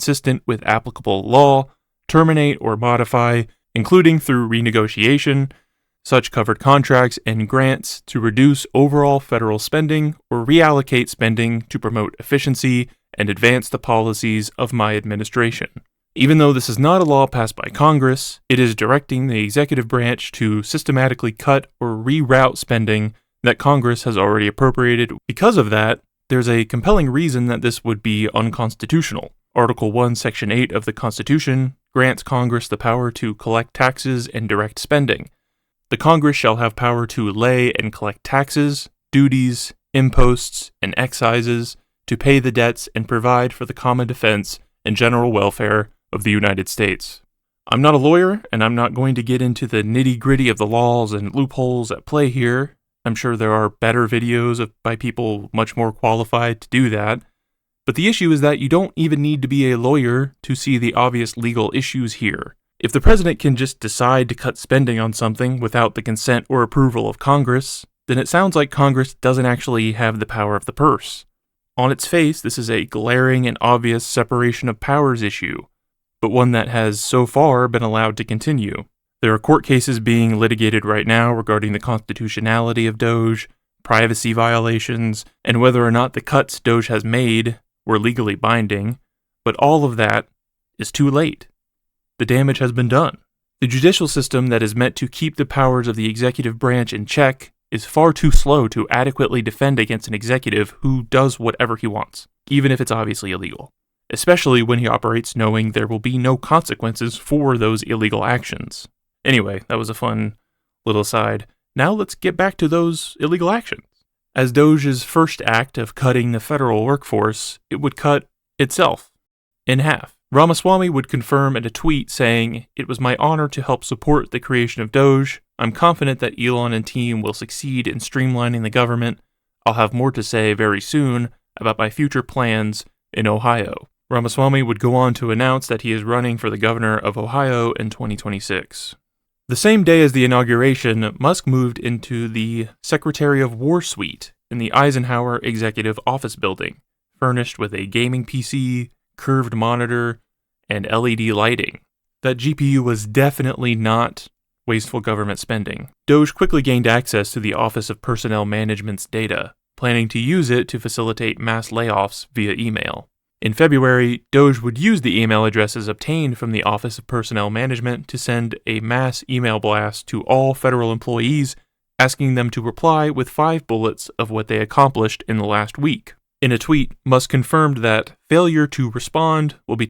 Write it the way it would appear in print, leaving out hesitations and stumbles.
consistent with applicable law, terminate or modify, including through renegotiation, such covered contracts and grants to reduce overall federal spending or reallocate spending to promote efficiency and advance the policies of my administration. Even though this is not a law passed by Congress, it is directing the executive branch to systematically cut or reroute spending that Congress has already appropriated. Because of that, there's a compelling reason that this would be unconstitutional. Article 1, Section 8 of the Constitution grants Congress the power to collect taxes and direct spending. The Congress shall have power to lay and collect taxes, duties, imposts, and excises, to pay the debts and provide for the common defense and general welfare of the United States. I'm not a lawyer, and I'm not going to get into the nitty-gritty of the laws and loopholes at play here. I'm sure there are better videos by people much more qualified to do that. But the issue is that you don't even need to be a lawyer to see the obvious legal issues here. If the president can just decide to cut spending on something without the consent or approval of Congress, then it sounds like Congress doesn't actually have the power of the purse. On its face, this is a glaring and obvious separation of powers issue, but one that has so far been allowed to continue. There are court cases being litigated right now regarding the constitutionality of DOGE, privacy violations, and whether or not the cuts DOGE has made were legally binding, but all of that is too late. The damage has been done. The judicial system that is meant to keep the powers of the executive branch in check is far too slow to adequately defend against an executive who does whatever he wants, even if it's obviously illegal, especially when he operates knowing there will be no consequences for those illegal actions. Anyway, that was a fun little aside. Now let's get back to those illegal actions. As DOGE's first act of cutting the federal workforce, it would cut itself in half. Ramaswamy would confirm in a tweet saying, "It was my honor to help support the creation of DOGE. I'm confident that Elon and team will succeed in streamlining the government. I'll have more to say very soon about my future plans in Ohio." Ramaswamy would go on to announce that he is running for the governor of Ohio in 2026. The same day as the inauguration, Musk moved into the Secretary of War suite in the Eisenhower Executive Office Building, furnished with a gaming PC, curved monitor, and LED lighting. That GPU was definitely not wasteful government spending. DOGE quickly gained access to the Office of Personnel Management's data, planning to use it to facilitate mass layoffs via email. In February, DOGE would use the email addresses obtained from the Office of Personnel Management to send a mass email blast to all federal employees, asking them to reply with 5 bullets of what they accomplished in the last week. In a tweet, Musk confirmed that failure to respond will be